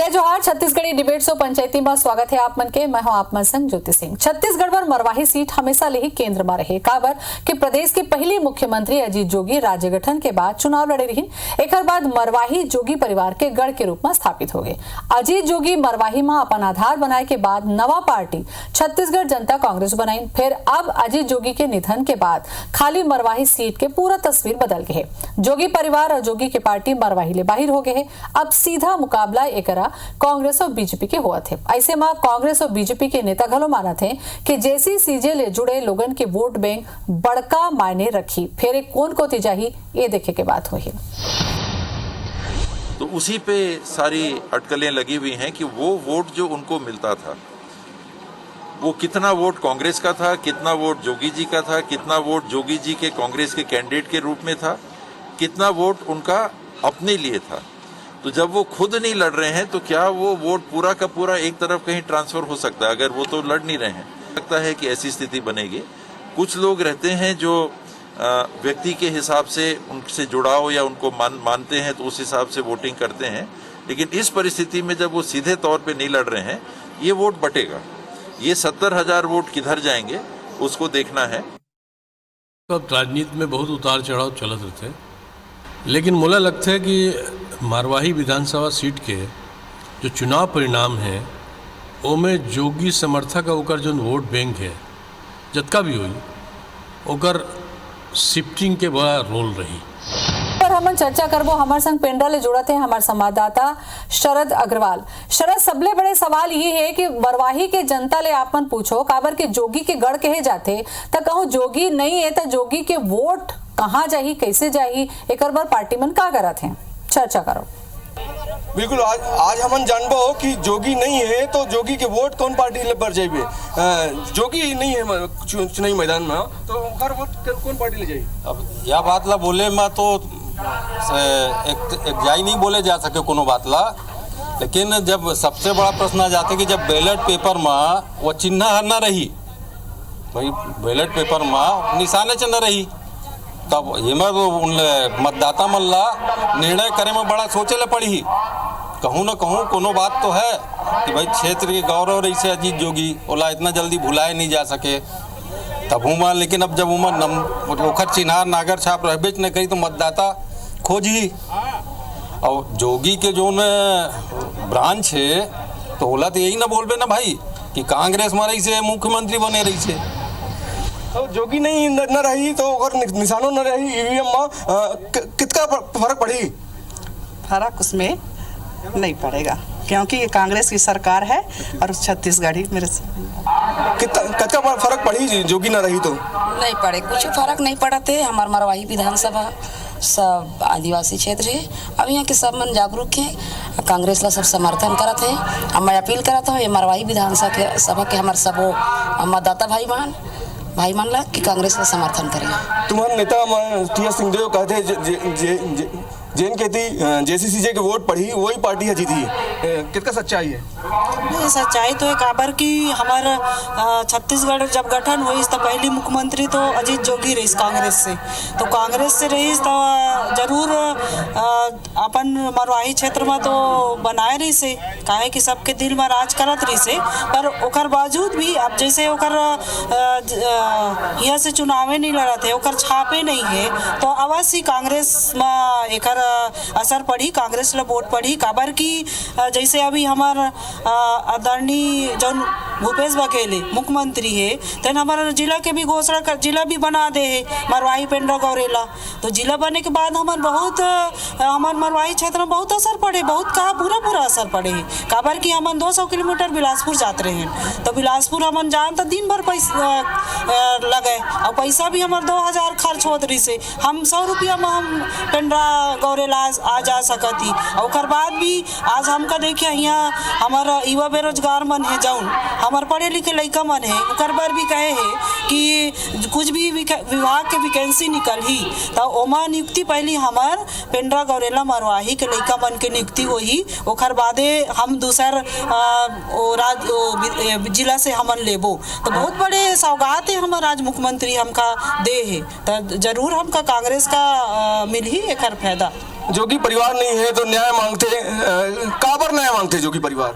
जय जोहार। Chhattisgarhi debate show पंचायती में स्वागत है आप मन के। मैं हूं आप मन संग ज्योति सिंह। छत्तीसगढ़ में मरवाही सीट हमेशा ले ही केंद्र में रहे। काबर कि प्रदेश के पहली मुख्यमंत्री अजीत जोगी राज्य गठन के बाद चुनाव लड़े रही। एक बाद मरवाही जोगी परिवार के गढ़ के रूप में स्थापित हो गए। अजीत जोगी मरवाही में अपन आधार बनाए के बाद नवा पार्टी छत्तीसगढ़ जनता कांग्रेस बनाई। फिर अब अजीत जोगी के निधन के बाद खाली मरवाही सीट के पूरा तस्वीर बदल गए है। जोगी परिवार और जोगी की पार्टी मरवाही ले बाहर हो गए है। अब सीधा मुकाबला एकरा कांग्रेस और बीजेपी के हुआ थे। ऐसे में कांग्रेस और बीजेपी के नेता घलो माना थे कि जैसी सीजे ले जुड़े लोगन के वोट बैंक बड़का मायने रखी। फिर कौन को तिजाही ये देखे के बात हुई। तो उसी पे सारी अटकलें लगी हुई हैं कि वो वोट जो उनको मिलता था वो कितना वोट कांग्रेस का था, कितना वोट जोगी जी का था, कितना वोट जोगी जी के कांग्रेस के कैंडिडेट के रूप में था, कितना वोट उनका अपने लिए था। तो जब वो खुद नहीं लड़ रहे हैं तो क्या वो वोट पूरा का पूरा एक तरफ कहीं ट्रांसफर हो सकता है? अगर वो तो लड़ नहीं रहे हैं, लगता है कि ऐसी स्थिति बनेगी। कुछ लोग रहते हैं जो व्यक्ति के हिसाब से उनसे जुड़ाव या उनको मानते हैं तो उस हिसाब से वोटिंग करते हैं, लेकिन इस परिस्थिति में जब वो सीधे तौर पे नहीं लड़ रहे हैं, ये वोट बटेगा। ये 70,000 वोट किधर जाएंगे उसको देखना है। अब राजनीति में बहुत उतार चढ़ाव चलत रहते, लेकिन मुझे लगता है कि मरवाही विधानसभा सीट के जो चुनाव परिणाम है ओमे जोगी समर्थक और जो वोट बैंक है जतका भी हुई ओकर शिफ्टिंग के बड़ा रोल रही। पर हम चर्चा करबो। हमारे संग पेंड्रा ले जुड़ते हैं हमारे संवाददाता शरद अग्रवाल। शरद, सबले बड़े सवाल ये है कि मरवाही के जनता ले आपन पूछो काबर के जोगी के गढ़ कहे जाते तो कहूँ जोगी नहीं है तो जोगी के वोट कहाँ जाही, कैसे जाही, एक बार पार्टी मन का करत है, चर्चा करो। बिल्कुल, आज हम जानबो कि जोगी नहीं है तो जोगी के वोट कौन पार्टी ले पर जाइबे। जोगी नहीं है चुनावी मैदान में तो हर वोट कौन पार्टी ले जाए। अब यह बात ला बोले में तो एक जाई नहीं बोले जा सके कोनो बात ला, लेकिन जब सबसे बड़ा प्रश्न आ जाता है कि जब बैलेट पेपर में वो चिन्ह न रही, भाई बैलेट पेपर में निशाने च न रही, तब एमा तो मतदाता मन ला निर्णय करे में बड़ा सोचे ला पड़ी। कहूँ न कहूँ कोनो बात तो है कि भाई क्षेत्र के गौरव रही से अजीत जोगी ओला इतना जल्दी भुलाए नहीं जा सके तब उमा, लेकिन अब जब उमा ओखर चिन्हार नागर छाप रहबे न करी तो मतदाता खोजी। और जोगी के जो ब्रांच है तो ओला तो यही ना बोलबे ना भाई कि कांग्रेस में रही से मुख्यमंत्री बने रही से। तो जोगी नहीं न रही तो अगर निशानों न रही ईवीएम में कितना फर्क पड़ी? फर्क उसमें नहीं पड़ेगा क्योंकि ये कांग्रेस की सरकार है और छत्तीसगढ़ी मेरे कितना फर्क पड़ी जोगी न रही तो? नहीं पड़े, कुछ फर्क नहीं पड़ा थे। हमारे मरवाही विधानसभा सब आदिवासी क्षेत्र है। अब यहाँ के सब मन जागरूक है, कांग्रेस ला सब समर्थन करत है। अब मैं अपील करता हूँ ये मरवाही विधानसभा के हमारे सब मतदाता भाई मान ला कि कांग्रेस का समर्थन करें। तुम्हारे नेता टी.एस. सिंहदेव कहते जैन कहती जैसी सीजे के वोट पड़ी वही पार्टी है जीती। कितना सच्चाई है? नहीं, सच्चाई तो है काबर की हमारे छत्तीसगढ़ जब गठन हुई तो पहली मुख्यमंत्री तो अजीत जोगी रही कांग्रेस से, तो कांग्रेस से रही तो जरूर अपन मरवाही क्षेत्र में तो बनाए रही से, काहे कि सबके दिल में राज करत रही से। पर ओकर बावजूद भी अब जैसे ओकर यहाँ से चुनावे नहीं लड़ा थे, ओकर छापे नहीं है तो अवश्य कांग्रेस में एक असर पड़ी, कांग्रेस ला वोट पड़ी। काबर की जैसे अभी हमार आदरणीय जो भूपेश बघेल मुख्यमंत्री है तेन हमारे जिला के भी घोषणा कर जिला भी बना दे है मरवाही पेंड्रा गौरेला। तो जिला बनने के बाद हमारे बहुत हमारे मरवाही क्षेत्र में बहुत असर पड़े, बहुत कहा पूरा असर पड़े है। काबर की हम 200 किलोमीटर बिलासपुर जाते रहे हैं तो बिलासपुर हम जान तो दिन भर पैसा लगे और पैसा भी हमारे 2000 खर्च होत रही से। हम 100 रुपया में हम पेंड्रा गौरेला आ जा सकती। और बाद भी आज हमका देखिए यहाँ हमारा युवा बेरोजगार मन है जौन हमार पढ़े लिखे लड़का मन है ओकर बर भी कहे है कि कुछ भी विभाग के वैकेंसी निकल ही तो ओमा नियुक्ति पहली हमार पेंड्रा गौरेला मरवाही के लड़का मन के नियुक्ति होही ओकर बादे हम दूसर जिला से हमन लेबो तो बहुत बड़े सौगात है हमार आज मुख्यमंत्री हमका दे है तो जरूर हमका कांग्रेस का मिली एकर फायदा। जोगी परिवार नहीं है तो न्याय मांगते, काबर न्याय मांगते जोगी परिवार?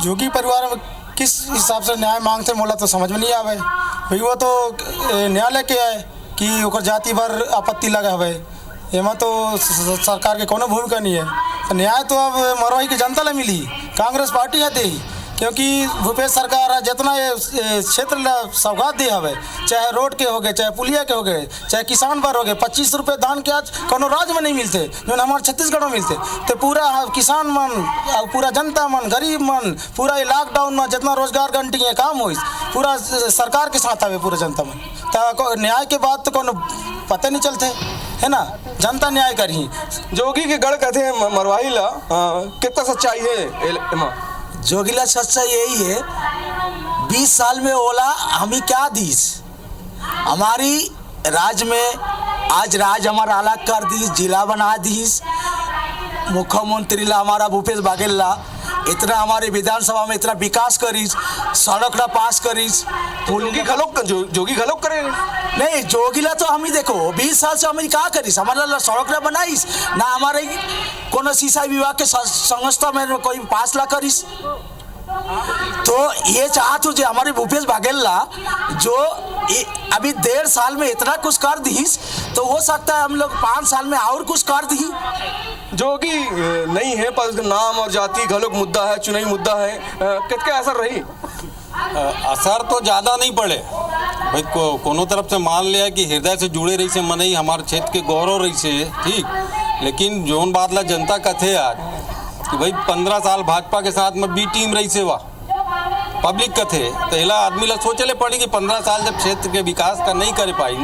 जोगी परिवार में किस हिसाब से न्याय मांगते मोला तो समझ में नहीं आवे भाई। वो तो न्यायालय के है कि ओकर जाति भर आपत्ति लगा हवे, एमा तो सरकार के कोनो भूमिका नहीं है। तो न्याय तो अब मरवाही की जनता ला मिली, कांग्रेस पार्टी है दे, क्योंकि भूपेश सरकार जितना क्षेत्र ला सौगात दे हवे, चाहे रोड के हो गए, चाहे पुलिया के हो गए, चाहे किसान पर हो गए, 25 रुपये धान के आज कोनो राज्य में नहीं मिलते जो हमारे छत्तीसगढ़ में मिलते। तो पूरा किसान मन, पूरा जनता मन, गरीब मन, पूरा लॉकडाउन में जितना रोजगार गारंटी है काम हो पूरा सरकार के साथ आवे पूरा जनता मन। तो न्याय के बाद तो कोनो पता नहीं चलते है ना, जनता न्याय करी। जोगी के गढ़ कहते हैं मरवाही ला, कितना सच्चाई है? जोगिला सच्चा यही है, 20 साल में ओला हमें क्या दीस हमारी राज्य में, आज राज्य हमारा अलग कर दीस, जिला बना दीस, मुख्यमंत्री ला हमारा भूपेश बघेल ला इतना हमारे विधानसभा में इतना विकास करीस, सड़क ला पास करीस। जोगी घलोक करे नहीं, जोगिला तो हम ही देखो 20 साल से हमें क्या करीस, हमारा सड़क ला बनाईस ना, हमारे कोनो सिंचाई विभाग के संस्था में कोई पास ला करीस। तो ये चाहत हो जो हमारे भूपेश बघेल ला जो अभी 1.5 साल में इतना कुछ कर दीस, तो हो सकता है हम लोग 5 साल में और कुछ कर दी। जोगी नहीं है पर नाम और जाति घलोक मुद्दा है, चुनावी मुद्दा है, कितना असर रही? असर तो ज़्यादा नहीं पड़े भाई, कोनो तरफ से मान लिया कि हृदय से जुड़े रही से मनई हमारे क्षेत्र के गौरव रही से ठीक, लेकिन जोन बात ला जनता कथे आज कि भाई 15 साल भाजपा के साथ में बी टीम रही सेवा पब्लिक कथे, तो एला आदमी ला सोचले पड़ी कि 15 साल जब क्षेत्र के विकास का नहीं कर पाई,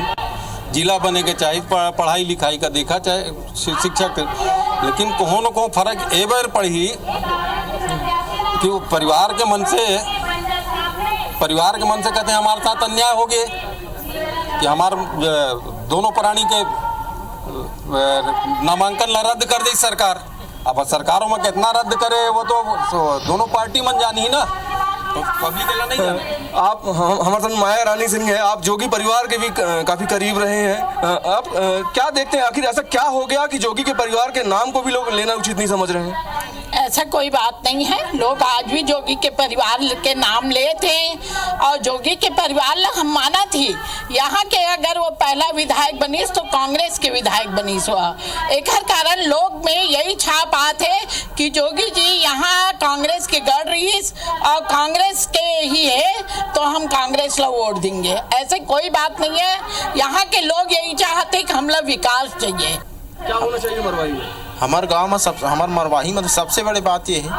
जिला बने के चाहे पढ़ाई लिखाई का देखा चाहे शिक्षक, लेकिन कहो न कहो फर्क ए बार पड़ी कि वो परिवार के मन से कहते हैं हमारे साथ अन्याय हो गए कि हमारे दोनों प्राणी के नामांकन ला रद्द कर दी सरकार। अब सरकारों में कितना रद्द करे वो तो दोनों पार्टी मन जानी ही ना, तो पब्लिक नहीं जाने। आप हमारे साथ माया रानी सिंह है, आप जोगी परिवार के भी काफी करीब रहे हैं, आप क्या देखते हैं आखिर ऐसा क्या हो गया कि जोगी के परिवार के नाम को भी लोग लेना उचित नहीं समझ रहे हैं? ऐसा कोई बात नहीं है, लोग आज भी जोगी के परिवार के नाम लेते हैं और जोगी के परिवार हम माना थी यहाँ के, अगर वो पहला विधायक बनीस तो कांग्रेस के विधायक बनीस हुआ, एक कारण लोग में यही छाप आते कि जोगी जी यहाँ कांग्रेस के गढ़ रहीस और कांग्रेस के ही है तो हम कांग्रेस ला वोट देंगे। ऐसे कोई बात नहीं है, यहाँ के लोग यही चाहते कि हम लोग विकास चाहिए। क्या होना चाहिए मरवाही में? हमारे गांव में हमारे मरवाही में तो सबसे बड़ी बात ये है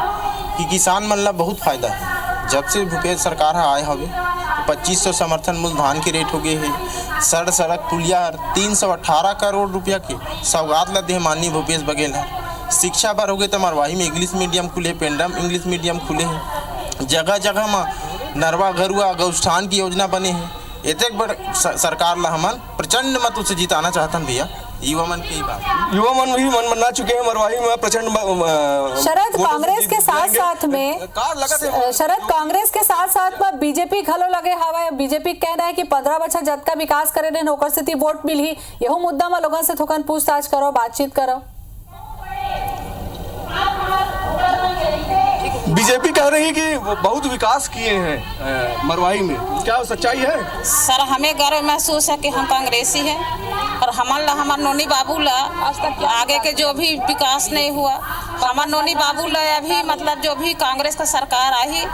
कि किसान मन ला बहुत फायदा है। जब से भूपेश सरकार आए हवे 2500 समर्थन मूल्य धान के रेट हो गए है, सड़क पुलिया 318 करोड़ रुपया के सौगात ला दे माननीय भूपेश बघेल है। शिक्षा बार हो गए तो मरवाही में इंग्लिश मीडियम खुले, पेंडम इंग्लिश मीडियम खुले हैं, जगह जगह में नरवा घरुआ गौष्ठान की योजना बने हैं। एक बार सरकार ला हमन प्रचंड मत से जिताना चाहता भैया, युवा मन की बात, युवा मन भी मन बना चुके हैं मरवाही में प्रचंड। शरद कांग्रेस के साथ में बीजेपी घलो लगे हवा, बीजेपी कह रहा है कि 15 बछर जतका विकास करे ने नौकर से वोट मिली, यहो मुद्दा में लोगों से थोकन पूछताछ करो, बातचीत करो। बीजेपी कह रही है कि बहुत विकास किए हैं मरवाही में, क्या सच्चाई है? सर हमें गर्व महसूस है कि हम कांग्रेसी हैं और हमार नोनी बाबू ला आगे के जो भी विकास नहीं हुआ, हमार नोनी बाबू ला अभी मतलब जो भी कांग्रेस का सरकार आई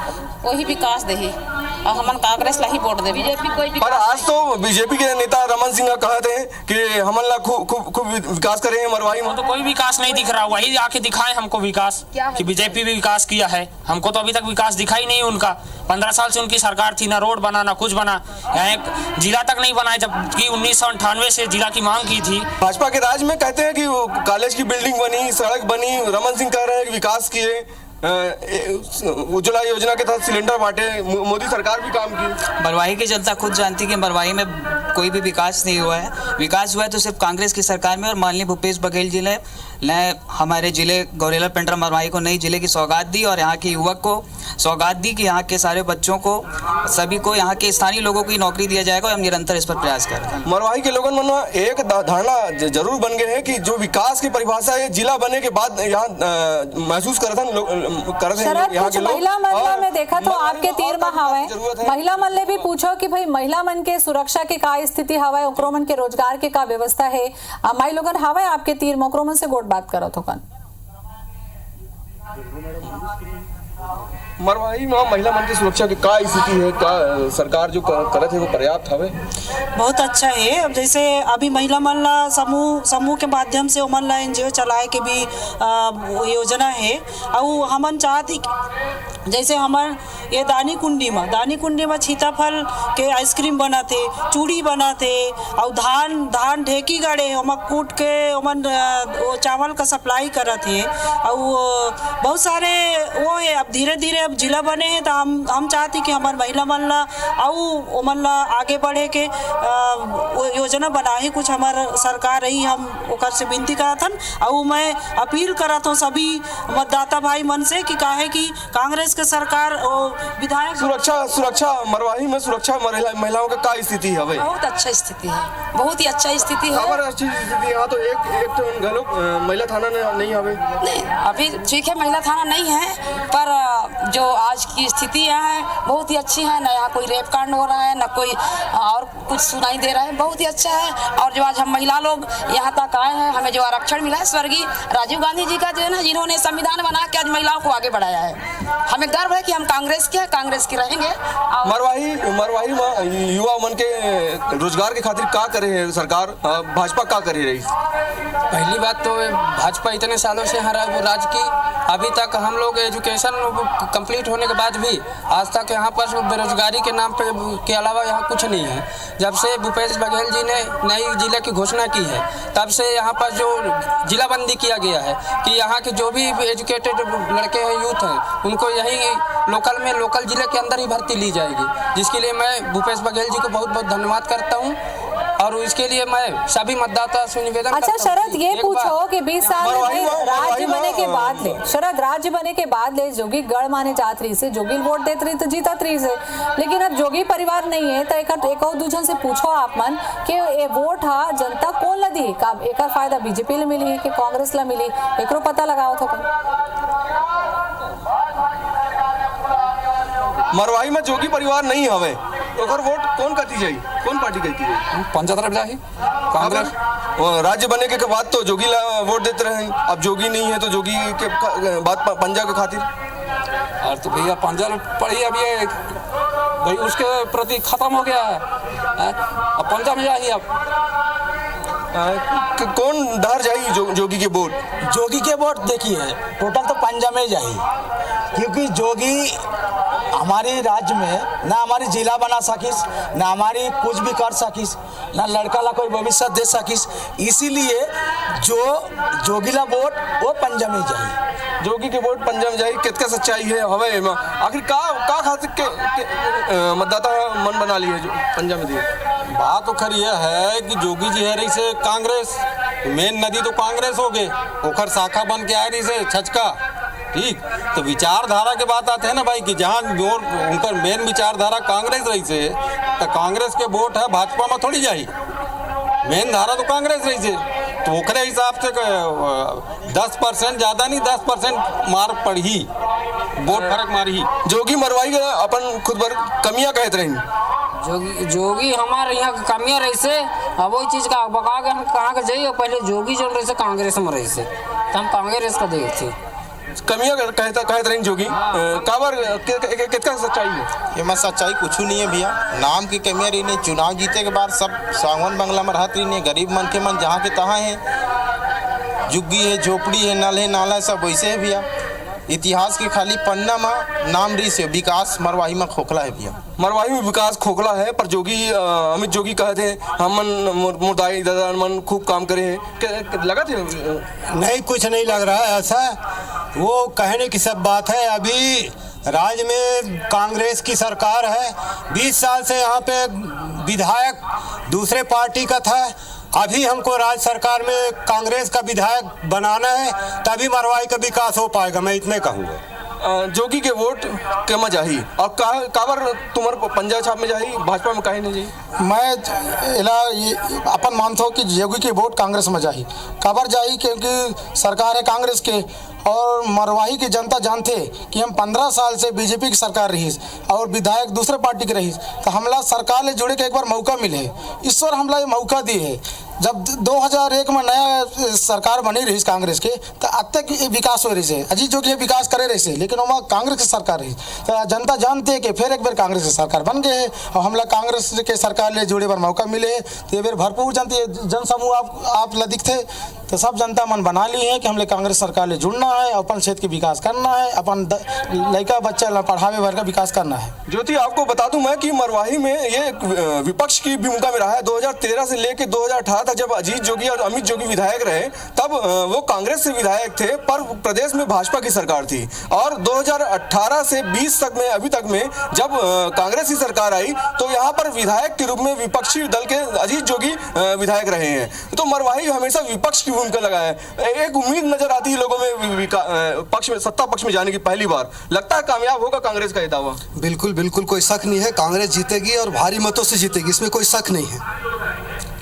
वही विकास दे और हम कांग्रेस ला ही वोट दे। बीजेपी कोई पर आज तो बीजेपी के नेता रमन सिंह कहते हैं कि हम ला खूब विकास करे हैं मरवाही में। तो कोई विकास नहीं दिख रहा, वही आके दिखाए हमको विकास कि बीजेपी भी विकास किया है, हमको तो अभी तक विकास दिखाई नहीं उनका। 15 साल से उनकी सरकार थी, ना रोड बना ना कुछ बना, यहाँ एक जिला तक नहीं बनाए, जबकि 1998 से जिला की मांग की थी। भाजपा के राज में कहते हैं कि कॉलेज की बिल्डिंग बनी, सड़क बनी, रमन सिंह कह रहे हैं कि विकास किए, उज्ज्वला योजना के तहत सिलेंडर बांटे, मोदी सरकार भी काम की। मरवाही की जनता खुद जानती है कि मरवाही में कोई भी विकास नहीं हुआ है। विकास हुआ है तो सिर्फ कांग्रेस की सरकार में, और माननीय भूपेश बघेल जी ने हमारे जिले गौरेला पेंड्रा मरवाही को नई जिले की सौगात दी, और यहाँ के युवक को सौगात दी कि यहाँ के सारे बच्चों को, सभी को, यहाँ के स्थानीय लोगों को नौकरी दिया जाएगा। हम निरंतर इस पर प्रयास कर रहे हैं। मरवाही के लोगों में एक धारणा जरूर बन गए हैं कि जो विकास की परिभाषा है जिला बने के बाद यहाँ महसूस करते शरद, कुछ महिला मन में देखा तो आपके तीर में हवा है। महिला मन ने भी पूछो कि भाई महिला मन के सुरक्षा के का स्थिति हवा है, ओकरो मन के रोजगार के का व्यवस्था है। माई लोगन हवा है आपके तीर में, ओकरो मन से गोट बात करो तो कन। मरवाही में महिला मन की सुरक्षा की का स्थिति है, का सरकार जो करत है वो पर्याप्त हवे? बहुत अच्छा है। अब जैसे अभी महिला मन ला समूह के माध्यम से ओमन ला NGO चलाए के भी योजना है। और हमन चाहती जैसे हमार ये दानी कुंडी में सीताफल के आइसक्रीम बनाते, चूड़ी बनाते, और धान ढेकी गड़े ओमा कूट के ओमन वो चावल का सप्लाई करत है। और बहुत सारे वो है। अब धीरे धीरे अब जिला बने हैं तो हम चाहती कि हमारे महिला मन ला और ओमन ला आगे बढ़े के योजना बनाए कुछ हमार सरकार रही। हम ओकर से विनती करत हन और मैं अपील करत हूँ सभी मतदाता भाई मन से कि काहे कि कांग्रेस के सरकार विधायक सुरक्षा मरवाही में सुरक्षा महिलाओं का स्थिति है? बहुत अच्छा स्थिति है, बहुत ही अच्छा स्थिति है। अच्छी स्थिति यहाँ तो एक तो महिला थाना नहीं हवे। नहीं, अभी ठीक है महिला थाना नहीं है, पर जो आज की स्थिति है बहुत ही अच्छी है। ना यहाँ कोई रेप कांड हो रहा है, ना कोई और कुछ सुनाई दे रहा है, बहुत ही अच्छा है। और जो आज हम महिला लोग यहाँ तक आए हैं, हमें जो आरक्षण मिला है स्वर्गीय राजीव गांधी जी का जो है ना, जिन्होंने संविधान बना के आज महिलाओं को आगे बढ़ाया है। हमें गर्व है कि हम कांग्रेस के हैं, कांग्रेस के रहेंगे। मरवाही में युवा मन के रोजगार के खातिर का करे है सरकार, भाजपा का करे रही? पहली बात तो भाजपा इतने सालों से राज की, अभी तक हम लोग एजुकेशन कंप्लीट होने के बाद भी आज तक यहाँ पर बेरोजगारी के नाम पे के अलावा यहाँ कुछ नहीं है। जब से भूपेश बघेल जी ने नई जिले की घोषणा की है तब से यहाँ पर जो जिलाबंदी किया गया है कि यहाँ के जो भी एजुकेटेड लड़के हैं, यूथ हैं, उनको यही लोकल जिले के अंदर ही भर्ती ली जाएगी, जिसके लिए मैं भूपेश बघेल जी को बहुत बहुत धन्यवाद करता हूँ। और इसके लिए मैं सभी मतदाता से निवेदन अच्छा शरद, ये पूछो कि 20 साल राज्य बने के बाद ले शरद राज्य बने के बाद ले जोगी गढ़ माने जात रही से, जोगी वोट देत रही तो जीतत रही से, लेकिन अब जोगी परिवार नहीं है तो एक और दूजन से पूछो आप मन कि ये वोट हा जनता कौन ला दी, का एक फायदा बीजेपी ले मिली कि कांग्रेस ला मिली, एकरो पता लगाओ तो। मरवाही में जोगी परिवार नहीं हवे, ओकर वोट कौन करती जाई, कौन पार्टी करती जाई? पंजा तरफ जाही कांग्रेस। राज्य बने के बाद तो जोगी ला वोट देते रहे, अब जोगी नहीं है तो जोगी के बाद पंजा के खातिर। और तो भैया पंजा पड़ी अब ये भाई उसके प्रति खत्म हो गया है, अब पंजा में जाही। अब कौन धार जाई जोगी के वोट? जोगी के वोट देखिए टोटल तो पंजा में जाही, क्योंकि जोगी हमारे राज्य में ना हमारी जिला बना सकिस, ना हमारी कुछ भी कर सकिस, ना लड़का ला कोई भविष्य दे सकिस, इसीलिए जो जोगीला वोट वो पंजा में जाए। जोगी के वोट पंजा में जाए, कितना सच्चाई है हवे में? आखिर का खातिर के मतदाता मन बना लिए जो पंजा में दिए? बात तो खरी है कि जोगी जी है रही से कांग्रेस, मेन नदी तो कांग्रेस हो गए, ओखर शाखा बन के आए रही से छचका, ठीक। तो विचारधारा के बात आते हैं ना भाई कि जहाँ उनका मेन विचारधारा कांग्रेस रही से, तो कांग्रेस के वोट है भाजपा में थोड़ी जाही, मेन धारा तो कांग्रेस रही से, तो ओकरे हिसाब से 10% ज़्यादा नहीं 10% मार पड़ी, वोट फर्क मारी। जोगी मरवाई अपन खुद पर कमियां कहते रही, जोगी हमारे यहाँ की कमियां रही से, अब वही चीज़ का बका के हम कहाँ के जाइए, पहले जोगी जो रही से कांग्रेस में रही से, तो हम कांग्रेस का देखते कमियां कहते रही जोगी काबर कितना सच्चाई है? ये मैं सच्चाई कुछ नहीं है भैया, नाम की कमियां रही नहीं। चुनाव जीते के बाद सब सावन बंगला में रहती नहीं, गरीब मन के मन जहाँ के तहाँ है, झुग्गी है, झोपड़ी है, नल है, नाला है, सब वैसे है भैया। इतिहास के खाली पन्ना में नाम रही से विकास मरवाही में खोखला है भैया। मरवाही में विकास खोखला है, पर जोगी अमित जोगी कहते हैं हमन मुर्दाई दादा मन खूब काम करे हैं, लगा थे? नहीं, कुछ नहीं लग रहा है ऐसा। वो कहने की सब बात है। अभी राज्य में कांग्रेस की सरकार है, 20 साल से यहाँ पे विधायक दूसरे पार्टी का था। अभी हमको राज्य सरकार में कांग्रेस का विधायक बनाना है, तभी मरवाही का विकास हो पाएगा, मैं इतने कहूँगा। जोगी के वोट केमा जाही और काबर तुम्हार पंजा छाप में जाही, भाजपा में काहे नहीं जाही? मैं अपन मानता हूँ कि जोगी के वोट कांग्रेस में जाही। काबर जाही क्योंकि सरकार है कांग्रेस के, और मरवाही की जनता जानते कि हम 15 साल से बीजेपी की सरकार रही और विधायक दूसरे पार्टी के रही, तो हमला सरकार ले जुड़े के एक बार मौका मिले। ईश्वर हमला ये मौका दिए है। जब 2001 में नया सरकार बनी रही कांग्रेस के, तो अब तक विकास हो रही है। अजीत जोगी विकास करे रही, लेकिन वहाँ कांग्रेस की सरकार रही, तो जनता जानते है कि फिर एक बार कांग्रेस की सरकार बन गए है और हमला कांग्रेस के सरकार ले जुड़े बार मौका मिले, तो ये बार भरपूर जन समूह आप दिखते, तो सब जनता मन बना ली है कि हमले कांग्रेस सरकार ले जुड़ना है, अपन क्षेत्र के विकास करना है, अपन लड़का बच्चा पढ़ावे भर का विकास करना है। ज्योति, आपको बता दूं मैं कि मरवाही में ये विपक्ष की भूमिका में रहा है। 2013 से लेकर 2018 तक जब अजीत जोगी और अमित जोगी विधायक रहे, तब वो कांग्रेस से विधायक थे, पर प्रदेश में भाजपा की सरकार थी। और 2018 से 20 तक में, अभी तक में जब कांग्रेस की सरकार आई, तो यहाँ पर विधायक के रूप में विपक्षी दल के अजीत जोगी विधायक रहे हैं। तो मरवाही हमेशा विपक्ष की भूमिका लगा है। एक उम्मीद नजर आती है लोगों में पक्ष में, सत्ता पक्ष में जाने की। पहली बार लगता है कामयाब होगा कांग्रेस का ये दावा? बिल्कुल बिल्कुल, कोई शक नहीं है, कांग्रेस जीतेगी और भारी मतों से जीतेगी, इसमें कोई शक नहीं है।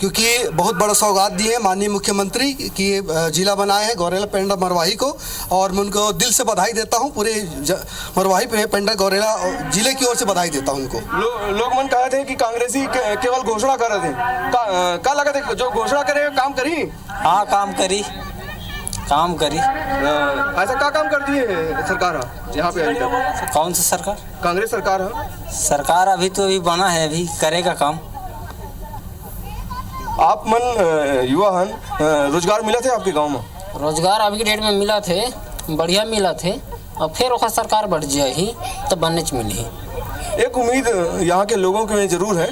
क्योंकि बहुत बड़ा सौगात दिए हैं माननीय मुख्यमंत्री की जिला बनाए हैं गौरेला पेंड्रा मरवाही को, और मैं उनको दिल से बधाई देता हूं। पूरे मरवाही पेंड्रा गौरेला जिले की ओर से बधाई देता हूं उनको। लोग मन कहे थे कि कांग्रेसी केवल घोषणा कर रहे थे, क्या लगा थे जो घोषणा करे काम करी? हाँ, काम करी। ऐसा क्या काम कर दिए सरकार यहाँ पे? कौन सा सरकार? कांग्रेस सरकार है। सरकार अभी बना है, अभी करेगा काम। आप मन युवा हन, रोजगार मिला थे आपके गांव में? रोजगार अभी के डेट में मिला थे, बढ़िया मिला थे, और फिर ओखा सरकार बढ़ जाही तो बनने च मिली। एक उम्मीद यहाँ के लोगों के में जरूर है,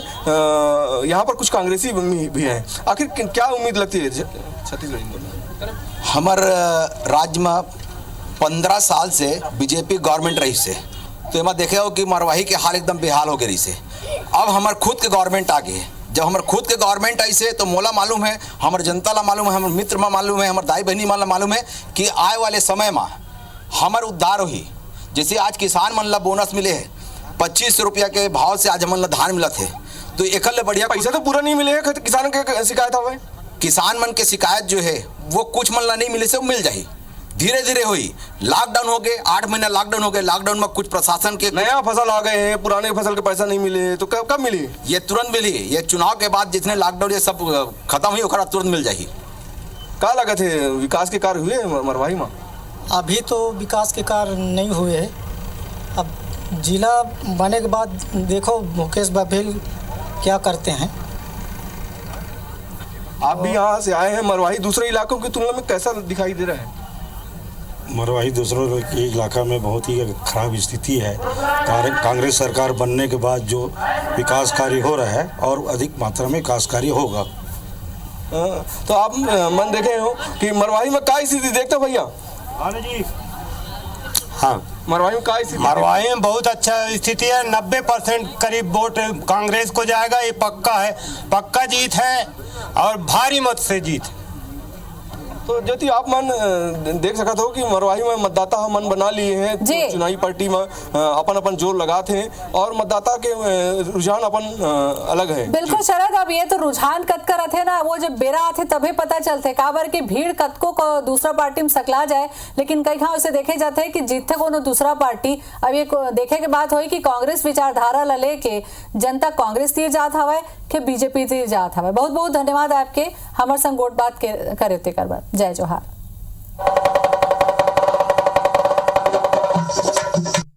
यहाँ पर कुछ कांग्रेसी भी हैं। आखिर क्या उम्मीद लगती है छत्तीसगढ़? हमार राज्य में 15 साल से बीजेपी गवर्नमेंट रही से, तो एमा देखे हो कि मरवाही के हाल एकदम बेहाल हो गई से। अब हमार खुद के गवर्नमेंट आ गए। जब हमारे खुद के गवर्नमेंट आई से, तो मोला मालूम है, हमारे जनता ला मालूम है, हमारे मित्र में मालूम है, हमारे दाई बहनी ला मालूम है कि आए वाले समय में हमारे उद्धार हुई। जैसे आज किसान मन ला बोनस मिले है 25 रुपया के भाव से, आज हमन ला धान मिला थे, तो एक बढ़िया पैसा तो पूरा नहीं मिले है। किसानों के शिकायत हुआ, किसान मन के शिकायत जो है वो कुछ मन ला नहीं मिले से वो मिल जाए, धीरे धीरे हुई। लॉकडाउन हो गए, 8 महीना लॉकडाउन हो गए। लॉकडाउन में कुछ प्रशासन के नया फसल आ गए हैं, पुराने फसल के पैसा नहीं मिले, तो कब मिली? ये तुरंत मिली। ये चुनाव के बाद जितने लॉकडाउन ये सब खत्म हुई, ओकरा तुरंत मिल जाएगी। क्या लगा थे विकास के कार्य हुए मरवाही में? अभी तो विकास के कार्य नहीं हुए हैं। अब जिला बने के बाद देखो मुकेश बघेल क्या करते हैं। आप भी यहाँ से आए हैं, मरवाही दूसरे इलाकों की तुलना में कैसा दिखाई दे रहा है? मरवाही दूसरों के इलाका में बहुत ही खराब स्थिति है। कांग्रेस सरकार बनने के बाद जो विकास कार्य हो रहा है और अधिक मात्रा में विकास कार्य होगा। तो आप मन देखे हो कि मरवाही में क्या स्थिति देखते हो भैया? हाँ, मरवाही में क्या स्थिति? मरवाही में बहुत अच्छा स्थिति है। 90% करीब वोट कांग्रेस को जाएगा, ये पक्का है, पक्का जीत है और भारी मत से जीत। तो ज्योति, आप मन देख सकते हो कि मरवाही में मतदाता मन बना लिए हैं, चुनावी पार्टी में अपन जोर लगाते हैं और मतदाता के रुझान अपन अलग है। बिल्कुल शरद, अब ये तो रुझान कत कर रहे ना, वो जब बेरा आते तभी पता चलते काबर की भीड़ कतको को दूसरा पार्टी में सकला जाए, लेकिन कई खां उसे देखे जाते हैं कि जीतते कोनो दूसरा पार्टी। अब ये देखे के बात हुई कि कांग्रेस विचारधारा ला लेके जनता कांग्रेस तीर जात हवे कि बीजेपी तीर जात हवे। बहुत बहुत धन्यवाद आपके हमारे संग गोट बात करे करबर। जय जोहार।